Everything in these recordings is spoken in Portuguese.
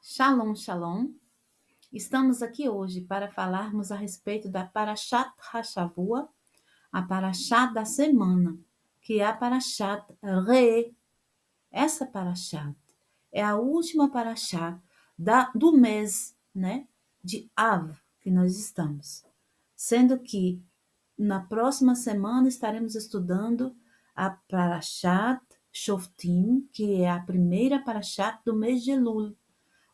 Shalom, shalom. Estamos aqui hoje para falarmos a respeito da Parashat Hashavua, a Parashat da semana, que é a Parashat Re. Essa Parashat é a última Parashat do mês, né, de Av, que nós estamos. Sendo que na próxima semana estaremos estudando a Parashat Shoftim, que é a primeira Parashat do mês de Elul.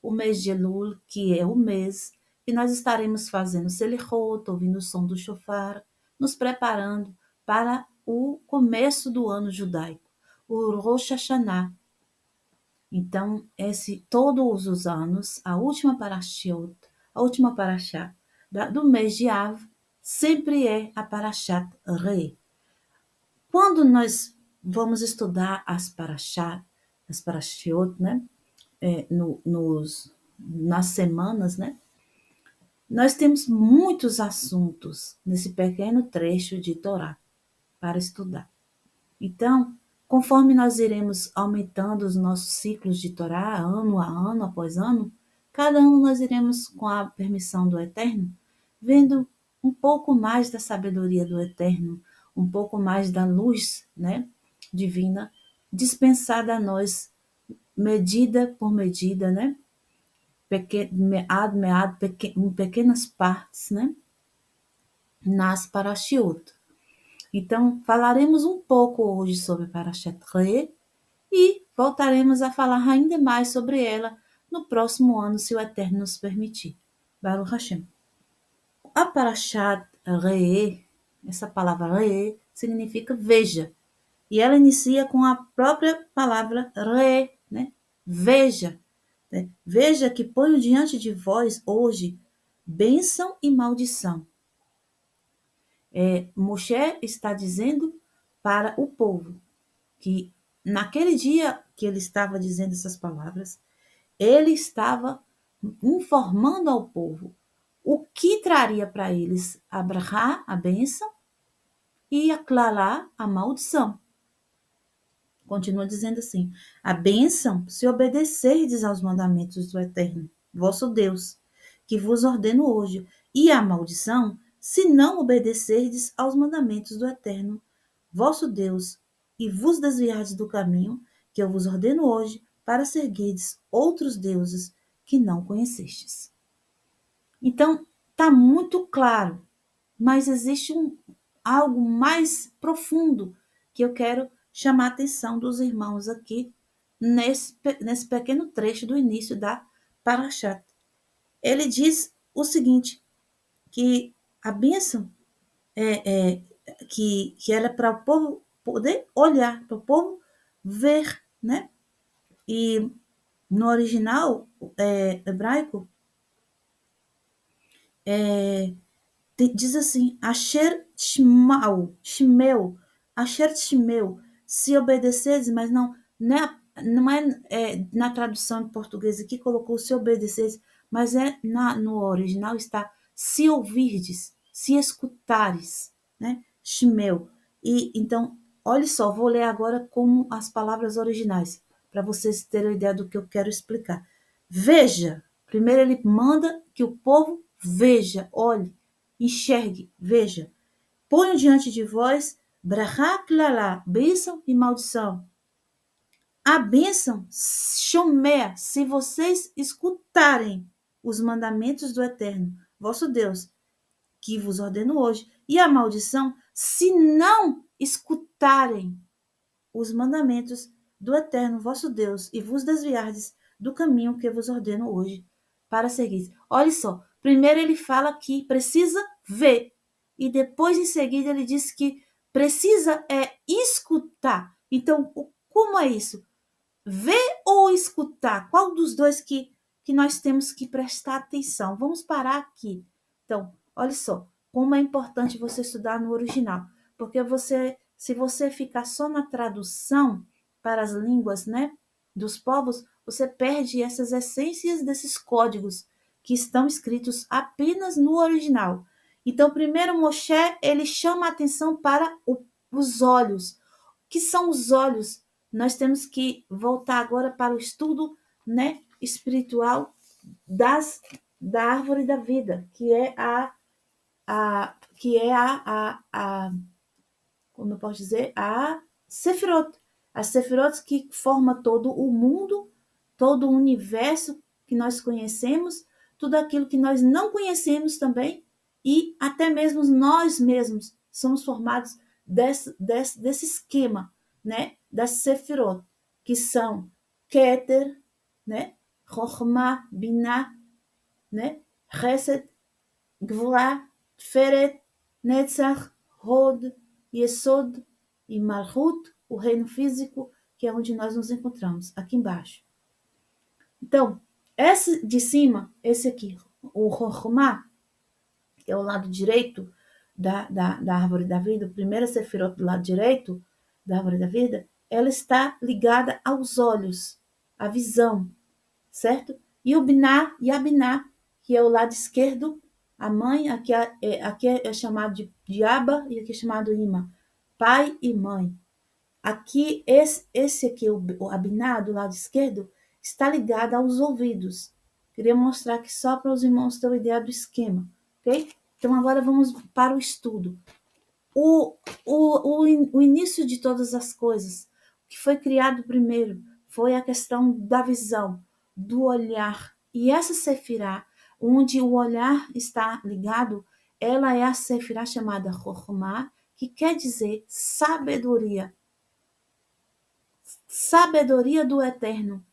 O mês de Elul, que é o mês que nós estaremos fazendo Selichot, ouvindo o som do shofar, nos preparando para o começo do ano judaico, o Rosh Hashanah. Então, todos os anos, a última parashá do mês de Av, sempre é a Parashat Re. Quando nós vamos estudar as parashiot, né, nas semanas, né, nós temos muitos assuntos nesse pequeno trecho de Torá para estudar. Então, conforme nós iremos aumentando os nossos ciclos de Torá, ano a ano, após ano, cada ano nós iremos, com a permissão do Eterno, vendo um pouco mais da sabedoria do Eterno, um pouco mais da luz, né, divina, dispensada a nós, medida por medida, né, em pequenas partes, né, nas parashiot. Então, falaremos um pouco hoje sobre Parashat Re e voltaremos a falar ainda mais sobre ela no próximo ano, se o Eterno nos permitir. Baruch Hashem. A Parashat Re, essa palavra Re, significa veja. E ela inicia com a própria palavra Re, né? Veja. Né? Veja que ponho diante de vós hoje bênção e maldição. Moshe está dizendo para o povo que naquele dia que ele estava dizendo essas palavras, ele estava informando ao povo o que traria para eles a brachá, a bênção, e a clalá, a maldição. Continua dizendo assim: a bênção se obedecerdes aos mandamentos do Eterno, vosso Deus, que vos ordeno hoje, e a maldição se não obedecerdes aos mandamentos do Eterno, vosso Deus, e vos desviardes do caminho que eu vos ordeno hoje, para seguirdes outros deuses que não conhecestes. Então, está muito claro, mas existe algo mais profundo que eu quero chamar a atenção dos irmãos aqui nesse pequeno trecho do início da Parashat. Ele diz o seguinte, que a bênção que era para o povo poder olhar, para o povo ver, né? E no original hebraico, diz assim, Asher Shmeu, Asher Shmeu, se obedeceres, mas não é na tradução em português aqui colocou se obedeceres, mas no original está se ouvirdes, se escutares, né? Shmeu. E então, olha só, vou ler agora como as palavras originais, para vocês terem ideia do que eu quero explicar. Veja, primeiro ele manda que o povo veja, olhe, enxergue, veja. Ponho diante de vós brachá klalá, bênção e maldição. A bênção, shomea, se vocês escutarem os mandamentos do Eterno, vosso Deus, que vos ordeno hoje. E a maldição, se não escutarem os mandamentos do Eterno, vosso Deus, e vos desviardes do caminho que vos ordeno hoje, para seguir. Olha só, primeiro ele fala que precisa ver, e depois em seguida ele diz que precisa escutar. Então, como é isso? Ver ou escutar? Qual dos dois que nós temos que prestar atenção? Vamos parar aqui. Então, olha só, como é importante você estudar no original, porque se você ficar só na tradução para as línguas, né, dos povos, você perde essas essências desses códigos que estão escritos apenas no original. Então, primeiro Moshe, ele chama a atenção para os olhos. O que são os olhos? Nós temos que voltar agora para o estudo, né, espiritual das, da árvore da vida, que é como eu posso dizer, a Sefirot. As Sefirot que forma todo o mundo, todo o universo que nós conhecemos, tudo aquilo que nós não conhecemos também, e até mesmo nós mesmos somos formados desse esquema, né? Das Sefirot, que são Keter, né? Chokhmah, Binah, né? Chesed, Gvurah, Tferet, Netzach, Hod, Yesod e Malchut, o reino físico, que é onde nós nos encontramos, aqui embaixo. Então, esse de cima, esse aqui, o Chokhmah, que é o lado direito da árvore da vida, o primeiro sefirot do lado direito da árvore da vida, ela está ligada aos olhos, à visão, certo? E o Biná e a Biná, que é o lado esquerdo, a mãe, aqui é chamado de Abba e aqui é chamado Ima, pai e mãe. Aqui, esse aqui, o Abiná, do lado esquerdo, está ligado aos ouvidos. Queria mostrar aqui só para os irmãos terem uma ideia do esquema, ok? Então, agora vamos para o estudo. O início de todas as coisas, o que foi criado primeiro, foi a questão da visão, do olhar. E essa sefirá, onde o olhar está ligado, ela é a sefirá chamada Chokhmah, que quer dizer sabedoria. Sabedoria do Eterno.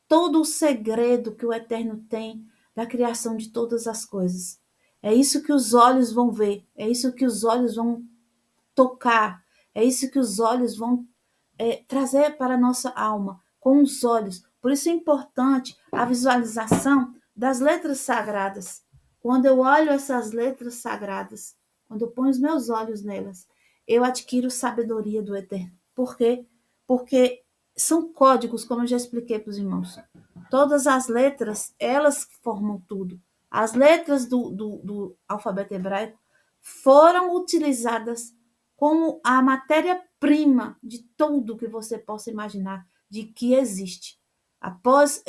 Todo o segredo que o Eterno tem da criação de todas as coisas. É isso que os olhos vão ver, é isso que os olhos vão tocar, é isso que os olhos vão trazer para a nossa alma, com os olhos. Por isso é importante a visualização das letras sagradas. Quando eu olho essas letras sagradas, quando eu ponho os meus olhos nelas, eu adquiro sabedoria do Eterno. Por quê? Porque são códigos, como eu já expliquei para os irmãos. Todas as letras, elas formam tudo. As letras do alfabeto hebraico foram utilizadas como a matéria-prima de tudo que você possa imaginar de que existe. Após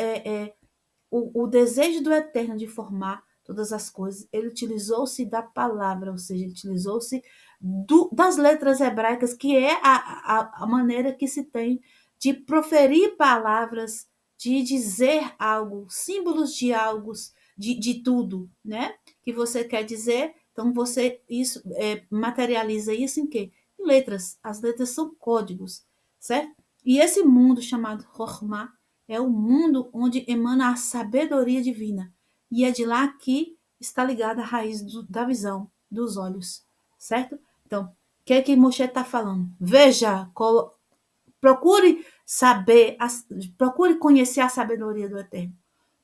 o desejo do Eterno de formar todas as coisas, ele utilizou-se da palavra, ou seja, ele utilizou-se das letras hebraicas, que é a maneira que se tem de proferir palavras, de dizer algo, símbolos de algo, de tudo, né? Que você quer dizer. Então, você materializa isso em quê? Em letras. As letras são códigos, certo? E esse mundo chamado Chokhmah é o mundo onde emana a sabedoria divina. E é de lá que está ligada a raiz da visão, dos olhos, certo? Então, o que é que Moshe está falando? Veja, procure saber, procure conhecer a sabedoria do Eterno.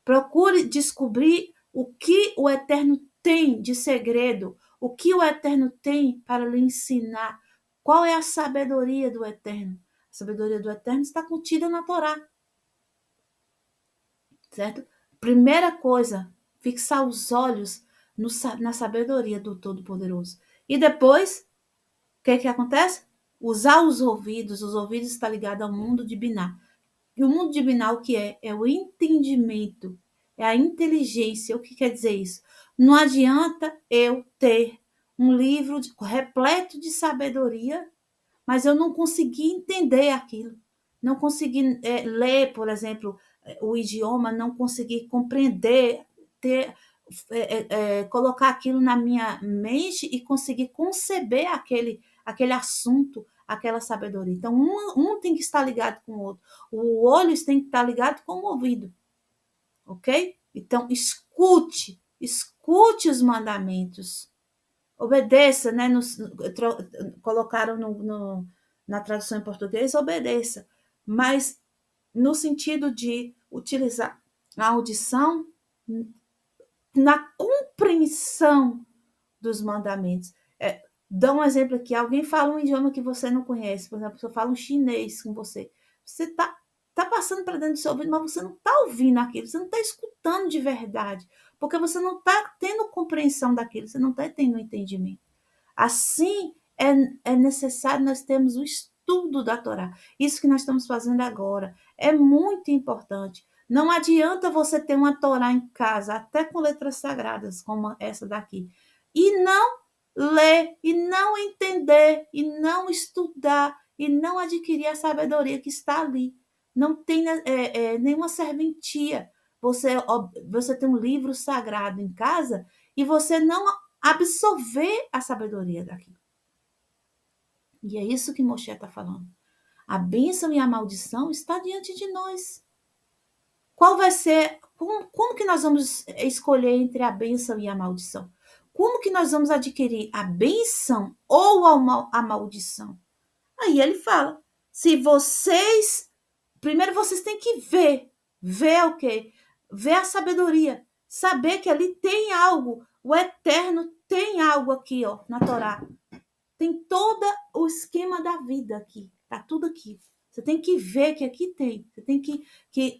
Procure descobrir o que o Eterno tem de segredo, o que o Eterno tem para lhe ensinar. Qual é a sabedoria do Eterno? A sabedoria do Eterno está contida na Torá, certo? Primeira coisa, fixar os olhos na sabedoria do Todo-Poderoso. E depois, o que acontece? Usar os ouvidos está ligado ao mundo de Biná. E o mundo de Biná, o que é? É o entendimento, é a inteligência. O que quer dizer isso? Não adianta eu ter um livro repleto de sabedoria, mas eu não consegui entender aquilo. Não consegui ler, por exemplo, o idioma, não consegui compreender, colocar aquilo na minha mente e conseguir conceber aquele assunto, aquela sabedoria. Então, um tem que estar ligado com o outro. O olho tem que estar ligado com o ouvido, ok? Então, escute os mandamentos. Obedeça, né? Colocaram na tradução em português, obedeça. Mas no sentido de utilizar a audição na compreensão dos mandamentos. Dá um exemplo aqui, alguém fala um idioma que você não conhece, por exemplo, a pessoa fala um chinês com você. Você tá passando para dentro do seu ouvido, mas você não está ouvindo aquilo, você não está escutando de verdade, porque você não está tendo compreensão daquilo, você não está tendo entendimento. Assim, é necessário nós termos o estudo da Torá. Isso que nós estamos fazendo agora é muito importante. Não adianta você ter uma Torá em casa, até com letras sagradas, como essa daqui, e não ler, e não entender, e não estudar, e não adquirir a sabedoria que está ali. Não tem nenhuma serventia. Você tem um livro sagrado em casa e você não absorver a sabedoria daquilo. E é isso que Moshe está falando. A bênção e a maldição está diante de nós. Qual vai ser, como que nós vamos escolher entre a bênção e a maldição? Como que nós vamos adquirir a bênção ou a maldição? Aí ele fala, se vocês, primeiro vocês têm que ver o quê? Ver a sabedoria, saber que ali tem algo, o eterno tem algo aqui, ó, na Torá. Tem todo o esquema da vida aqui, tá tudo aqui. Você tem que ver que aqui tem, você tem que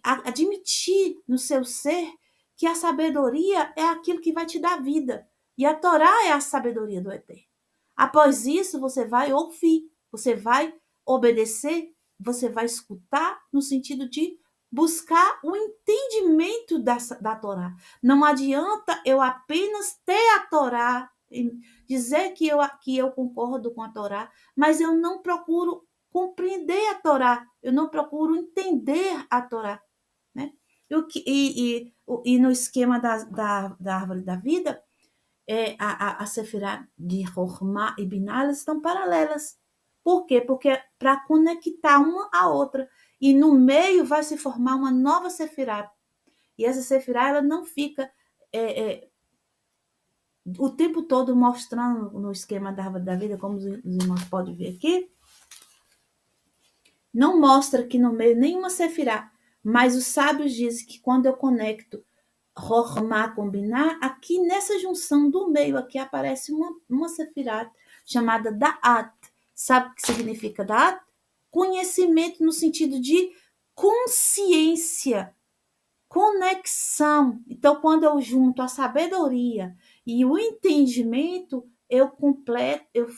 admitir no seu ser que a sabedoria é aquilo que vai te dar vida. E a Torá é a sabedoria do Eterno. Após isso, você vai ouvir, você vai obedecer, você vai escutar no sentido de buscar o entendimento da Torá. Não adianta eu apenas ter a Torá, dizer que eu concordo com a Torá, mas eu não procuro compreender a Torá, eu não procuro entender a Torá. Né? E no esquema da árvore da vida, a Sefirá de Hormá e Binah, elas estão paralelas. Por quê? Porque para conectar uma à outra. E no meio vai se formar uma nova Sefirá. E essa Sefirá, ela não fica o tempo todo mostrando no esquema da árvore da vida, como os irmãos podem ver aqui, não mostra aqui no meio nenhuma Sefirá. Mas os sábios dizem que quando eu conecto Hormá com Binah, aqui nessa junção do meio aqui aparece uma Sefirá chamada Da'at. Sabe o que significa Da'at? Conhecimento no sentido de consciência, conexão. Então, quando eu junto a sabedoria e o entendimento, eu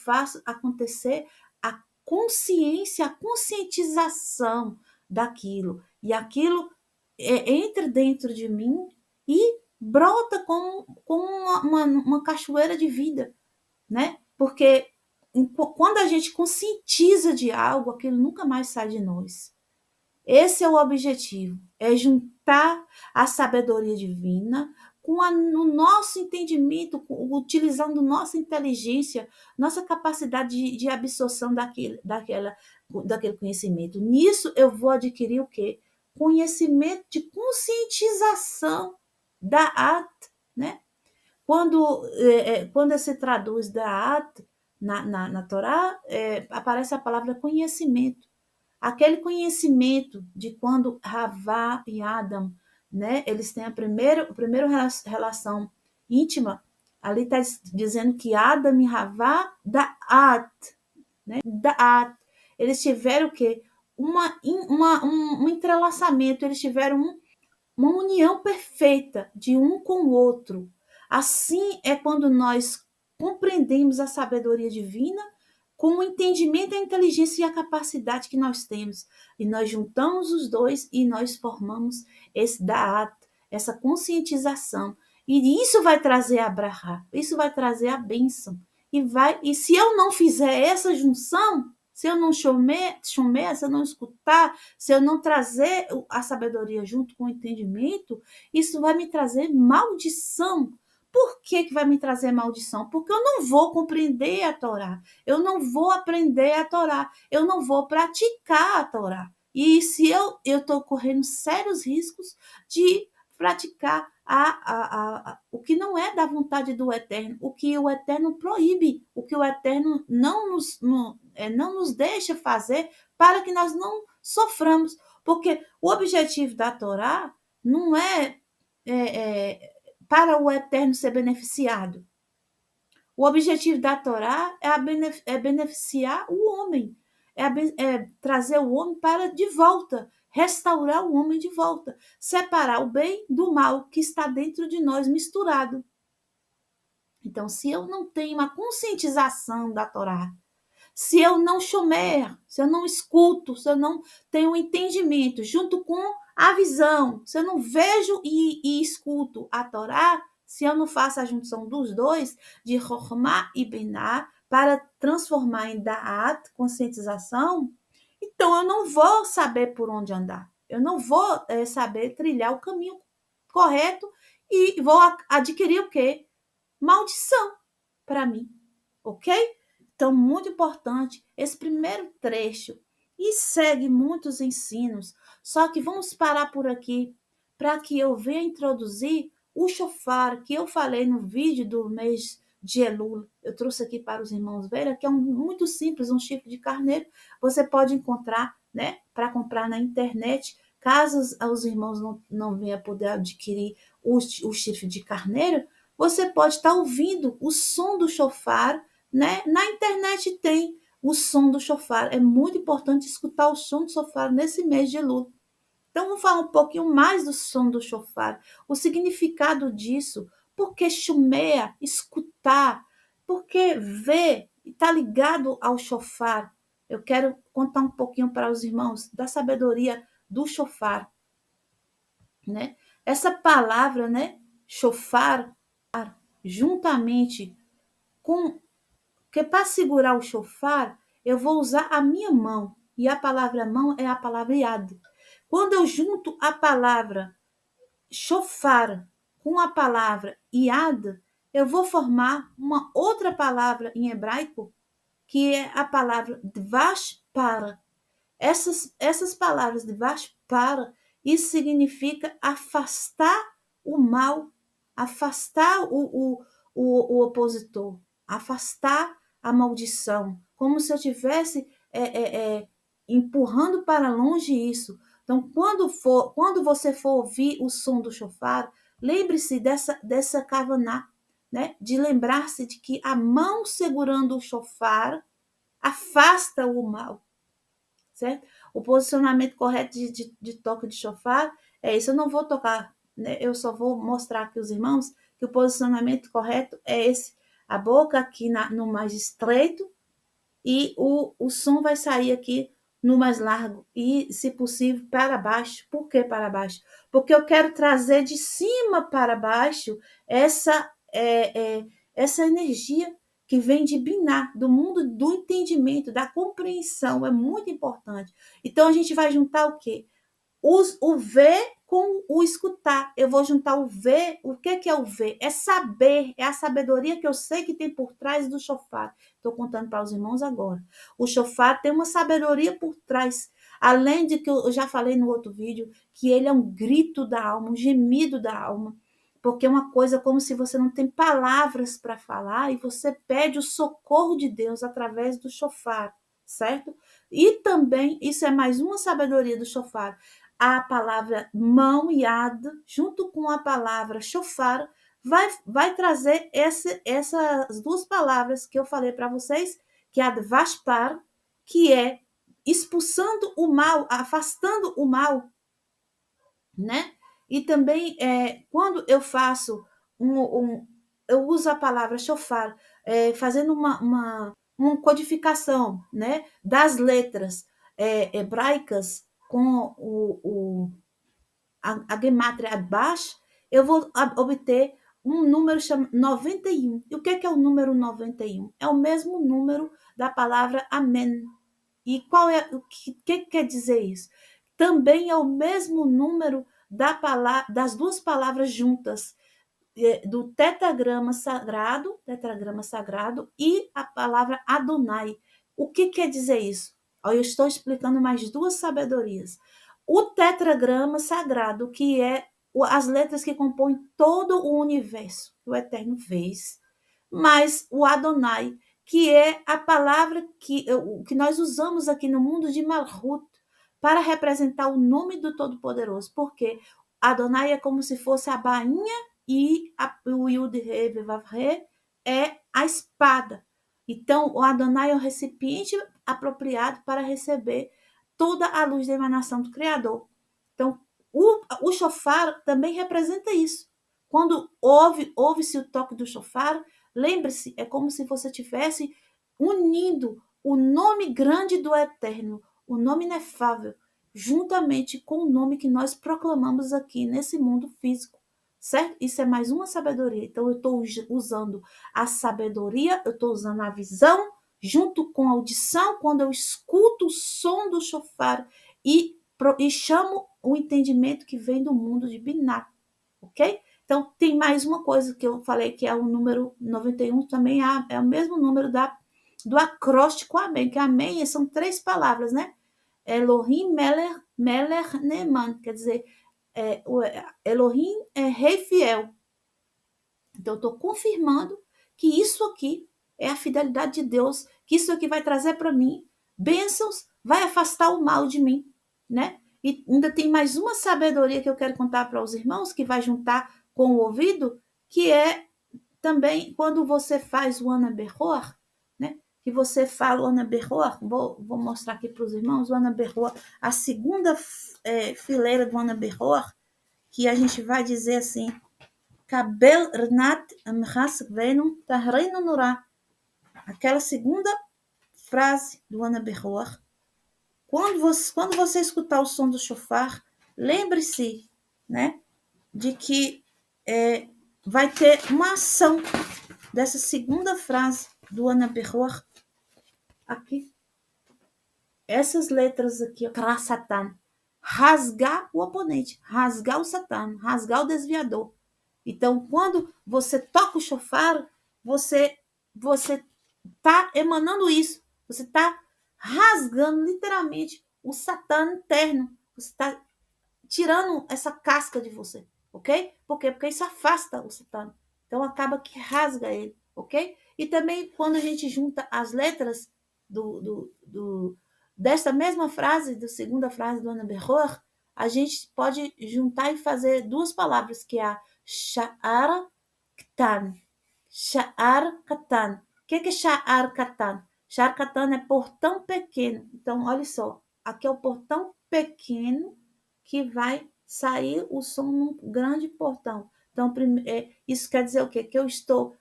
faço acontecer a consciência, a conscientização daquilo. E aquilo entra dentro de mim e brota como uma cachoeira de vida, né? Porque quando a gente conscientiza de algo, aquilo nunca mais sai de nós. Esse é o objetivo, é juntar a sabedoria divina com o nosso entendimento, utilizando nossa inteligência, nossa capacidade de absorção daquele conhecimento. Nisso eu vou adquirir o quê? Conhecimento de conscientização da arte, né? Quando se traduz da arte na Torá, aparece a palavra conhecimento. Aquele conhecimento de quando Havá e Adam, né, eles têm a primeira relação íntima, ali está dizendo que Adam e Havá da'at, né, da'at. Eles tiveram o quê? Um entrelaçamento, eles tiveram uma união perfeita de um com o outro. Assim é quando nós compreendemos a sabedoria divina com o entendimento, a inteligência e a capacidade que nós temos. E nós juntamos os dois e nós formamos esse da'at, essa conscientização. E isso vai trazer a brahá, isso vai trazer a bênção. E se eu não fizer essa junção, se eu não chomer, se eu não escutar, se eu não trazer a sabedoria junto com o entendimento, isso vai me trazer maldição. Por que vai me trazer maldição? Porque eu não vou compreender a Torá, eu não vou aprender a Torá, eu não vou praticar a Torá. E se eu estou correndo sérios riscos de praticar o que não é da vontade do Eterno, o que o Eterno proíbe, o que o Eterno não nos deixa fazer para que nós não soframos. Porque o objetivo da Torá não é para o Eterno ser beneficiado. O objetivo da Torá é beneficiar o homem, é trazer o homem para de volta, restaurar o homem de volta, separar o bem do mal que está dentro de nós misturado. Então, se eu não tenho uma conscientização da Torá, se eu não chomer, se eu não escuto, se eu não tenho um entendimento junto com A visão, se eu não vejo e escuto a Torá, se eu não faço a junção dos dois, de Chokhmah e Binah, para transformar em Da'at, conscientização, então eu não vou saber por onde andar. Eu não vou saber trilhar o caminho correto e vou adquirir o quê? Maldição para mim, ok? Então, muito importante esse primeiro trecho e segue muitos ensinos. Só que vamos parar por aqui para que eu venha introduzir o shofar que eu falei no vídeo do mês de Elul. Eu trouxe aqui para os irmãos verem, que é muito simples, um chifre de carneiro. Você pode encontrar, né, para comprar na internet. Caso os irmãos não venham poder adquirir o chifre de carneiro, você pode estar ouvindo o som do shofar, né? Na internet tem o som do shofar. É muito importante escutar o som do shofar nesse mês de Elul. Então, vamos falar um pouquinho mais do som do shofar, o significado disso, porque chumeia, escutar, porque ver, está ligado ao shofar. Eu quero contar um pouquinho para os irmãos da sabedoria do shofar, né? Essa palavra, né, shofar, juntamente com que para segurar o chofar, eu vou usar a minha mão. E a palavra mão é a palavra yad. Quando eu junto a palavra chofar com a palavra yad, eu vou formar uma outra palavra em hebraico, que é a palavra dvashpar. Essas palavras dvashpar, isso significa afastar o mal, afastar o opositor, afastar a maldição, como se eu estivesse empurrando para longe isso. Então, quando você for ouvir o som do shofar, lembre-se dessa kavaná, né? De lembrar-se de que a mão segurando o shofar afasta o mal, certo? O posicionamento correto de toque de shofar é isso. Eu não vou tocar, né? Eu só vou mostrar aqui os irmãos que o posicionamento correto é esse. A boca aqui no mais estreito e o som vai sair aqui no mais largo e, se possível, para baixo. Por que para baixo? Porque eu quero trazer de cima para baixo essa energia que vem de Biná, do mundo do entendimento, da compreensão, é muito importante. Então, a gente vai juntar o quê? O ver com o escutar. Eu vou juntar o ver. O que é o ver? É saber, é a sabedoria que eu sei que tem por trás do shofar. Estou contando para os irmãos agora. O shofar tem uma sabedoria por trás. Além de que eu já falei no outro vídeo, que ele é um grito da alma, um gemido da alma. Porque é uma coisa como se você não tem palavras para falar e você pede o socorro de Deus através do shofar, certo? E também, isso é mais uma sabedoria do shofar, a palavra mão, yad, junto com a palavra shofar, vai trazer essas duas palavras que eu falei para vocês, que é a vashpar, que é expulsando o mal, afastando o mal, né? E também, quando eu faço eu uso a palavra shofar, fazendo uma codificação, né, das letras hebraicas com a gemátria abaixo, eu vou obter um número chamado 91. E o que é o número 91? É o mesmo número da palavra amém. E o que quer dizer isso? Também é o mesmo número das duas palavras juntas, do tetragrama sagrado e a palavra Adonai. O que quer dizer isso? Eu estou explicando mais duas sabedorias. O tetragrama sagrado, que é as letras que compõem todo o universo que o Eterno fez, mas o Adonai, que é a palavra que nós usamos aqui no mundo de Malhut para representar o nome do Todo-Poderoso, porque Adonai é como se fosse a bainha e o Yud He Vav He é a espada. Então, o Adonai é o recipiente apropriado para receber toda a luz da emanação do Criador. Então, o shofar também representa isso. Quando ouve-se o toque do shofar, lembre-se, é como se você estivesse unindo o nome grande do Eterno, o nome inefável, juntamente com o nome que nós proclamamos aqui nesse mundo físico, certo? Isso é mais uma sabedoria. Então, eu estou usando a sabedoria, eu estou usando a visão, junto com a audição, quando eu escuto o som do chofar e chamo o entendimento que vem do mundo de Binah, ok? Então, tem mais uma coisa que eu falei, que é o número 91, também é o mesmo número do acróstico Amém, que Amém são 3 palavras, né? Elohim Meler Neman, quer dizer, Elohim é rei fiel. Então, eu estou confirmando que isso aqui é a fidelidade de Deus, que isso aqui vai trazer para mim bênçãos, vai afastar o mal de mim, né? E ainda tem mais uma sabedoria que eu quero contar para os irmãos, que vai juntar com o ouvido, que é também quando você faz o Ana Berroar, né? Que você fala o Ana Berroar, vou mostrar aqui para os irmãos o Ana Berroar, a segunda fileira do Ana Berroar, que a gente vai dizer assim, Kabel Renat Amras Venum Tahreino Nurá. Aquela segunda frase do Ana Berroar. Quando você escutar o som do chofar, lembre-se, né, de que vai ter uma ação dessa segunda frase do Ana Berroar aqui. Essas letras aqui, para Satan, rasgar o oponente, rasgar o Satan, rasgar o desviador. Então, quando você toca o chofar, você está emanando isso. Você está rasgando literalmente o Satã interno. Você está tirando essa casca de você, ok? Por quê? Porque isso afasta o Satã. Então, acaba que rasga ele, ok? E também, quando a gente junta as letras desta mesma frase, da segunda frase do Ana Berroar, a gente pode juntar e fazer 2 palavras, que é a Sha'ar Ktan. Sha'ar Katan. O que é Sha'ar Katan? Sha'ar Katan é portão pequeno. Então, olha só. Aqui é o portão pequeno que vai sair o som num grande portão. Então, isso quer dizer o quê? Que eu estou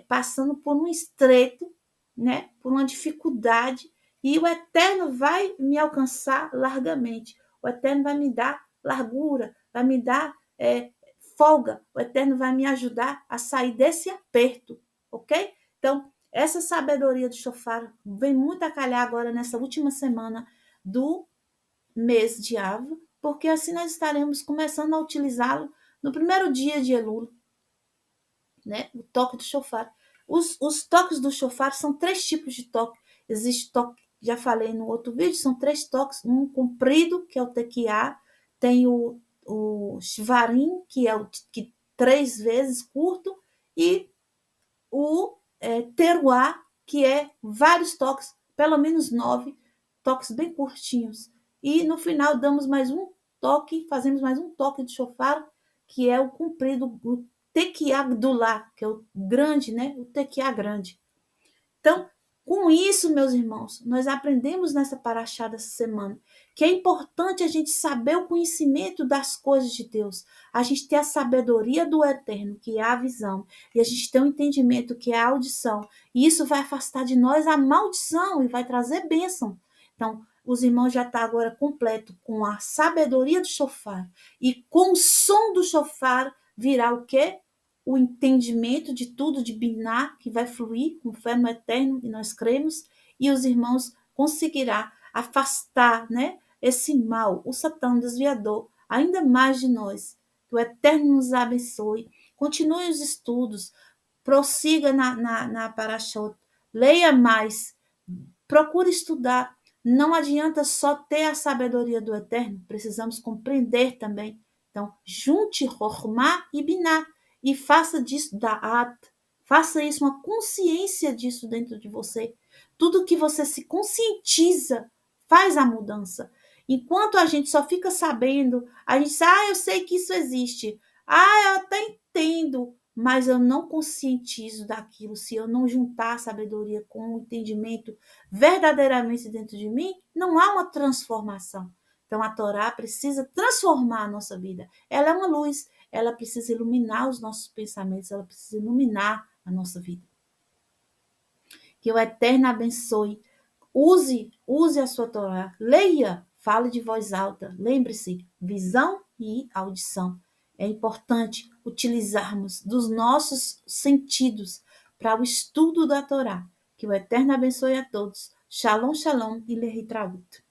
passando por um estreito, né? Por uma dificuldade, e o Eterno vai me alcançar largamente. O Eterno vai me dar largura, vai me dar folga. O Eterno vai me ajudar a sair desse aperto, ok? Então, essa sabedoria do shofar vem muito a calhar agora nessa última semana do mês de Av, porque assim nós estaremos começando a utilizá-lo no primeiro dia de Elul, né? O toque do shofar. Os toques do shofar são 3 tipos de toque. Existe toque, já falei no outro vídeo, são 3 toques. Um comprido, que é o tequiá, tem o shvarim, que é o que 3 vezes curto, e o teruá, que é vários toques, pelo menos 9 toques bem curtinhos. E no final damos mais um toque, fazemos mais um toque de shofar, que é o comprido, o tequiá gdulá, que é o grande, né? O tequiá grande. Então, com isso, meus irmãos, nós aprendemos nessa paraxá dessa semana que é importante a gente saber o conhecimento das coisas de Deus, a gente ter a sabedoria do Eterno, que é a visão, e a gente ter o entendimento, que é a audição, e isso vai afastar de nós a maldição e vai trazer bênção. Então, os irmãos já estão agora completo com a sabedoria do shofar, e com o som do shofar virá o quê? O entendimento de tudo de Biná, que vai fluir com fé no Eterno, e nós cremos, e os irmãos conseguirá afastar, né, esse mal, o Satã desviador, ainda mais de nós. Que o Eterno nos abençoe. Continue os estudos, prossiga na Parashot, leia mais, procure estudar. Não adianta só ter a sabedoria do Eterno, precisamos compreender também. Então, junte Rokhmah e Binah e faça disso Da'at. Faça isso, uma consciência disso dentro de você. Tudo que você se conscientiza faz a mudança. Enquanto a gente só fica sabendo, a gente diz, eu sei que isso existe. Eu até entendo, mas eu não conscientizo daquilo. Se eu não juntar a sabedoria com o entendimento verdadeiramente dentro de mim, não há uma transformação. Então, a Torá precisa transformar a nossa vida. Ela é uma luz, ela precisa iluminar os nossos pensamentos, ela precisa iluminar a nossa vida. Que o Eterno abençoe. Use a sua Torá, leia, fale de voz alta. Lembre-se, visão e audição. É importante utilizarmos dos nossos sentidos para o estudo da Torá. Que o Eterno abençoe a todos. Shalom, shalom e Lehitraut.